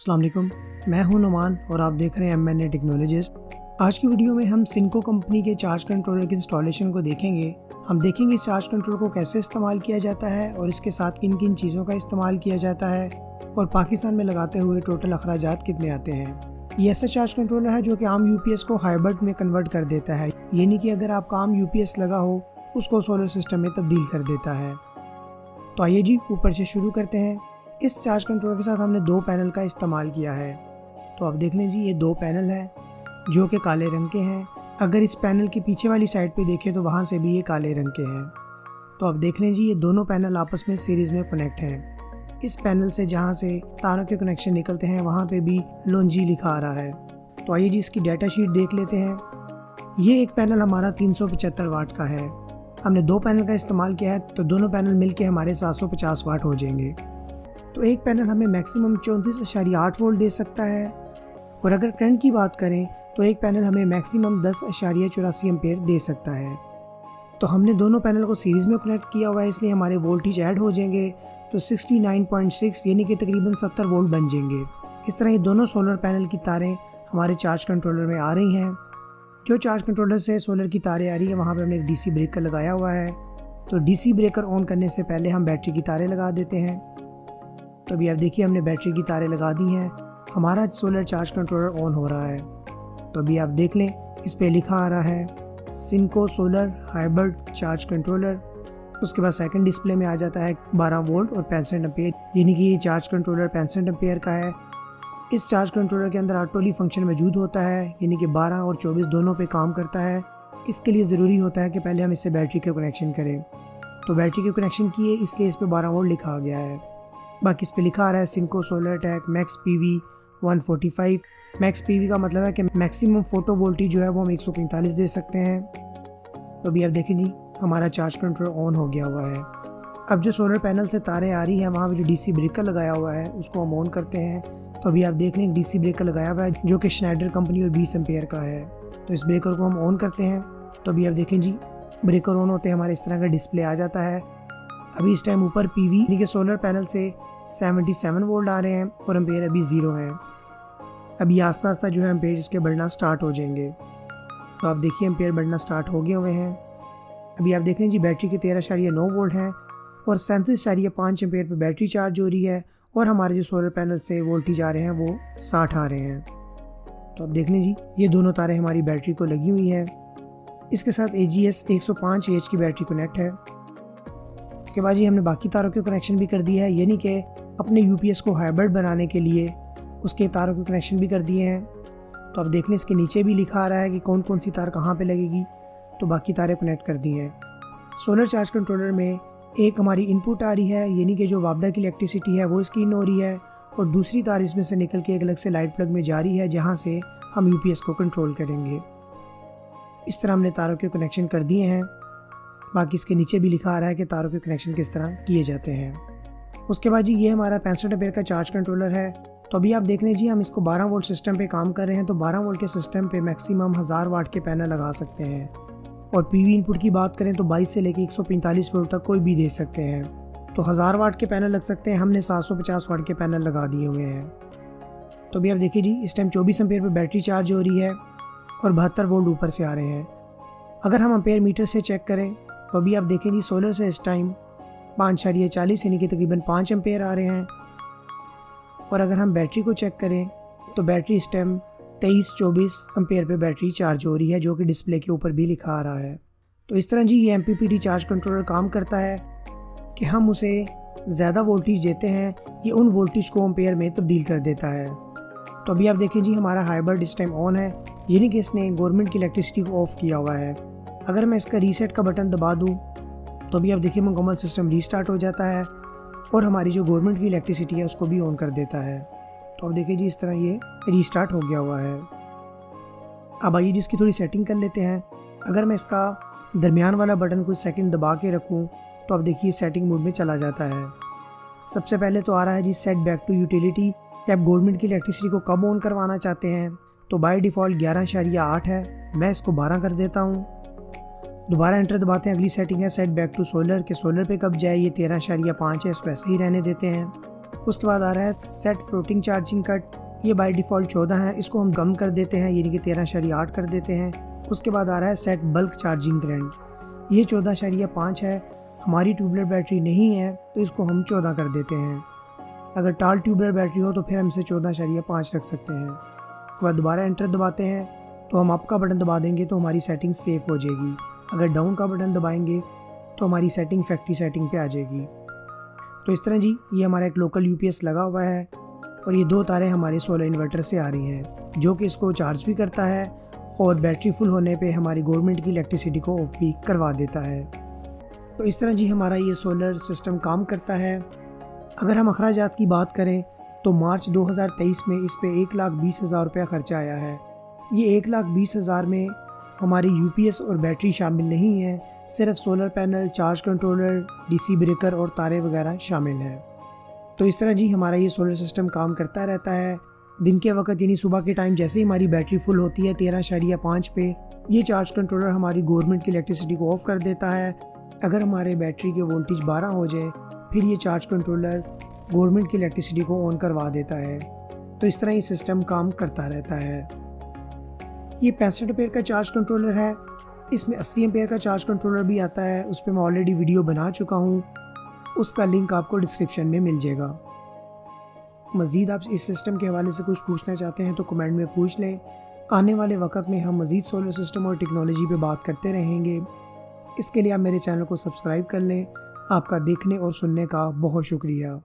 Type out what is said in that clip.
अस्सलाम वालेकुम, मैं हूं नुमान और आप देख रहे हैं MNA टेक्नोलॉजिस्ट। आज की वीडियो में हम सिनको कंपनी के चार्ज कंट्रोलर की इंस्टॉलेशन को देखेंगे। हम देखेंगे इस चार्ज कंट्रोलर को कैसे इस्तेमाल किया जाता है और इसके साथ किन किन चीज़ों का इस्तेमाल किया जाता है और पाकिस्तान में लगाते हुए टोटल अखराजात कितने आते हैं। ये ऐसा चार्ज कंट्रोलर है जो कि आम UPS को हाइब्रिड में कन्वर्ट कर देता है, यानी कि अगर आपका आम UPS लगा हो उसको सोलर सिस्टम में तब्दील कर देता है। तो आइए जी ऊपर से शुरू करते हैं। इस चार्ज कंट्रोलर के साथ हमने 2 पैनल का इस्तेमाल किया है। तो आप देख लें जी, ये 2 पैनल हैं जो कि काले रंग के हैं। अगर इस पैनल की पीछे वाली साइड पे देखें तो वहाँ से भी ये काले रंग के हैं। तो आप देख लें जी, ये दोनों पैनल आपस में सीरीज़ में कनेक्ट हैं। इस पैनल से जहाँ से तारों के कनेक्शन निकलते हैं वहाँ पे भी लोंजी लिखा आ रहा है। तो आइए जी इसकी डाटा शीट देख लेते हैं। ये एक पैनल हमारा 375 वाट का है। हमने 2 पैनल का इस्तेमाल किया है तो दोनों पैनल मिलके हमारे 750 वाट हो जाएंगे। तो एक पैनल हमें मैक्सिमम 34.8 वोल्ट दे सकता है और अगर करंट की बात करें तो एक पैनल हमें मैक्सिमम 10.84 एम्पेयर दे सकता है। तो हमने दोनों पैनल को सीरीज़ में कनेक्ट किया हुआ है, इसलिए हमारे वोल्टेज ऐड हो जाएंगे तो 69.6 यानी कि तकरीबन 70 वोल्ट बन जाएंगे। इस तरह ये दोनों सोलर पैनल की तारें हमारे चार्ज कंट्रोलर में आ रही हैं। जो चार्ज कंट्रोलर से सोलर की तारें आ रही है वहाँ पर हमने एक DC ब्रेकर लगाया हुआ है। तो DC ब्रेकर ऑन करने से पहले हम बैटरी की तारें लगा देते हैं। तो अभी आप देखिए हमने बैटरी की तारें लगा दी हैं, हमारा सोलर चार्ज कंट्रोलर ऑन हो रहा है। तो अभी आप देख लें, इस पे लिखा आ रहा है सिनको सोलर हाइब्रिड चार्ज कंट्रोलर। उसके बाद सेकंड डिस्प्ले में आ जाता है 12 वोल्ट और 65 एम्पेयर, यानी कि ये चार्ज कंट्रोलर 65 एम्पेयर का है। इस चार्ज कंट्रोलर के अंदर ऑटोली फंक्शन मौजूद होता है, यानी कि 12 और 24 दोनों पे काम करता है। इसके लिए ज़रूरी होता है कि पहले हम इससे बैटरी का कनेक्शन करें। तो बैटरी के कनेक्शन किए, इसलिए इस पर 12 वोल्ट लिखा गया है। बाकी इस पे लिखा आ रहा है सिनको सोलर टैक मैक्स PV 145। मैक्स PV का मतलब है कि मैक्सिमम फोटो वोल्टेज जो है वो हम 145 दे सकते हैं। तो अभी आप देखें जी, हमारा चार्ज कंट्रोलर ऑन हो गया हुआ है। अब जो सोलर पैनल से तारें आ रही हैं वहाँ पर जो DC ब्रेकर लगाया हुआ है उसको हम ऑन करते हैं। तो अभी आप देख लें, एक DC ब्रेकर लगाया हुआ है जो कि स्नाइडर कंपनी और 20 एम्पेयर का है। तो इस ब्रेकर को हम ऑन करते हैं। तो अभी आप देखें जी, ब्रेकर ऑन होते हैं हमारे इस तरह का डिस्प्ले आ जाता है। अभी इस टाइम ऊपर PV यानी कि सोलर पैनल से 77 वोल्ट आ रहे हैं और एम्पेयर अभी 0 हैं। अभी आस्ता आस्ता जो है एम्पेयर इसके बढ़ना स्टार्ट हो जाएंगे। तो आप देखिए एम्पेयर बढ़ना स्टार्ट हो गए हुए हैं। अभी आप देख रहे हैं जी, बैटरी के 13.9 वोल्ट हैं और 37.5 एम्पेयर पे बैटरी चार्ज हो रही है और हमारे जो सोलर पैनल से वोल्टेज आ रहे हैं वो 60 आ रहे हैं। तो आप देख लें जी, ये दोनों तारें हमारी बैटरी को लगी हुई हैं। इसके साथ AGS 105Ah की बैटरी कनेक्ट है। उसके बाद जी हमने बाकी तारों के कनेक्शन भी कर दिया है, यानी कि अपने UPS को हाइब्रिड बनाने के लिए उसके तारों के कनेक्शन भी कर दिए हैं। तो आप देख लें, इसके नीचे भी लिखा आ रहा है कि कौन कौन सी तार कहाँ पे लगेगी। तो बाकी तारें कनेक्ट कर दी हैं। सोलर चार्ज कंट्रोलर में एक हमारी इनपुट आ रही है, यानी कि जो वापडा की इलेक्ट्रिसिटी है वो इसकी इन हो रही है और दूसरी तार इसमें से निकल के एक अलग से लाइट प्लग में जा रही है जहाँ से हम UPS को कंट्रोल करेंगे। इस तरह हमने तारों के कनेक्शन कर दिए हैं। बाकी इसके नीचे भी लिखा आ रहा है कि तारों के कनेक्शन किस तरह किए जाते हैं। उसके बाद जी ये हमारा 65 एम्पेयर का चार्ज कंट्रोलर है। तो अभी आप देख लें जी, हम इसको 12 वोल्ट सिस्टम पे काम कर रहे हैं। तो 12 वोल्ट के सिस्टम पे मैक्सिमम 1000 वाट के पैनल लगा सकते हैं और PV इनपुट की बात करें तो 22 से लेकर 145 वोल्ट तक कोई भी दे सकते हैं। तो 1000 वाट के पैनल लग सकते हैं, हमने 750 वाट के पैनल लगा दिए हुए हैं। तो अभी आप देखिए जी, इस टाइम 24 एम्पेयर पे बैटरी चार्ज हो रही है और 72 वोल्ट ऊपर से आ रहे हैं। अगर हम एम्पेयर मीटर से चेक करें तो अभी आप देखें जी, सोलर से इस टाइम 5.40 यानी कि तकरीबन 5 एम्पेयर आ रहे हैं। और अगर हम बैटरी को चेक करें तो बैटरी इस टाइम 23-24 एम्पेयर पे बैटरी चार्ज हो रही है, जो कि डिस्प्ले के ऊपर भी लिखा आ रहा है। तो इस तरह जी ये MPPT चार्ज कंट्रोलर काम करता है कि हम उसे ज़्यादा वोल्टेज देते हैं, ये उन वोल्टेज को एम्पेयर में तब्दील कर देता है। तो अभी आप देखें जी, हमारा हाइब्रिड इस टाइम ऑन है, यानी कि इसने गवर्नमेंट की इलेक्ट्रिसिटी को ऑफ किया हुआ है। अगर मैं इसका रीसेट का बटन दबा दूं तो अभी आप देखिए मुकम्मल सिस्टम रीस्टार्ट हो जाता है और हमारी जो गवर्नमेंट की इलेक्ट्रिसिटी है उसको भी ऑन कर देता है। तो अब देखिए जी, इस तरह ये रीस्टार्ट हो गया हुआ है। अब आइए जिसकी थोड़ी सेटिंग कर लेते हैं। अगर मैं इसका दरमियान वाला बटन कुछ सेकंड दबा के रखूं तो अब देखिए सेटिंग मोड में चला जाता है। सबसे पहले तो आ रहा है जी सेट बैक टू यूटिलिटी, कि आप गवर्नमेंट की इलेक्ट्रिसिटी को कब ऑन करवाना चाहते हैं। तो बाय डिफ़ॉल्ट 11.8 है, मैं इसको 12 कर देता हूँ। दोबारा एंटर दबाते हैं, अगली सेटिंग है सेट बैक टू सोलर, के सोलर पे कब जाए, ये 13.5 है, इसको ऐसे ही रहने देते हैं। उसके बाद आ रहा है सेट फ्लोटिंग चार्जिंग कट, ये बाय डिफ़ॉल्ट 14 है, इसको हम कम कर देते हैं यानी कि 13.8 कर देते हैं। उसके बाद आ रहा है सेट बल्क चार्जिंग करंट, ये 14.5 है। हमारी ट्यूबलेट बैटरी नहीं है तो इसको हम 14 कर देते हैं। अगर टाल ट्यूबलेट बैटरी हो तो फिर हम इसे 14.5 रख सकते हैं। उसके बाद दोबारा एंटर दबाते हैं तो हम अप का बटन दबा देंगे तो हमारी सेटिंग सेफ़ हो जाएगी। अगर डाउन का बटन दबाएंगे तो हमारी सेटिंग फैक्ट्री सेटिंग पे आ जाएगी। तो इस तरह जी ये हमारा एक लोकल यूपीएस लगा हुआ है और ये 2 तारें हमारे सोलर इन्वर्टर से आ रही हैं जो कि इसको चार्ज भी करता है और बैटरी फुल होने पे हमारी गवर्नमेंट की इलेक्ट्रिसिटी को ऑफ भी करवा देता है। तो इस तरह जी हमारा ये सोलर सिस्टम काम करता है। अगर हम अखराजात की बात करें तो मार्च 2023 में इस पे 1,20,000 रुपया खर्चा आया है। ये 1,20,000 में हमारी यूपीएस और बैटरी शामिल नहीं है, सिर्फ solar panel, charge controller, DC breaker और तारे वगैरह शामिल हैं। तो इस तरह जी हमारा ये सोलर सिस्टम काम करता रहता है। दिन के वक्त यानी सुबह के टाइम जैसे ही हमारी बैटरी फुल होती है 13.5 पे, ये चार्ज कंट्रोलर हमारी गवर्नमेंट की इलेक्ट्रिसिटी को ऑफ कर देता है। अगर हमारे बैटरी के वोल्टेज 12 हो जाए फिर ये चार्ज कंट्रोलर गवर्नमेंट की इलेक्ट्रिसिटी को ऑन करवा देता है। तो इस तरह ये सिस्टम काम करता रहता है। ये 65 एम्पेयर का चार्ज कंट्रोलर है, इसमें 80 एम्पेयर का चार्ज कंट्रोलर भी आता है, उस पर मैं ऑलरेडी वीडियो बना चुका हूँ, उसका लिंक आपको डिस्क्रिप्शन में मिल जाएगा। मज़ीद आप इस सिस्टम के हवाले से कुछ पूछना चाहते हैं तो कमेंट में पूछ लें। आने वाले वक्त में हम मज़ीद सोलर सिस्टम और टेक्नोलॉजी पे बात करते रहेंगे। इसके लिए आप मेरे चैनल को सब्सक्राइब कर लें। आपका देखने और सुनने का बहुत शुक्रिया।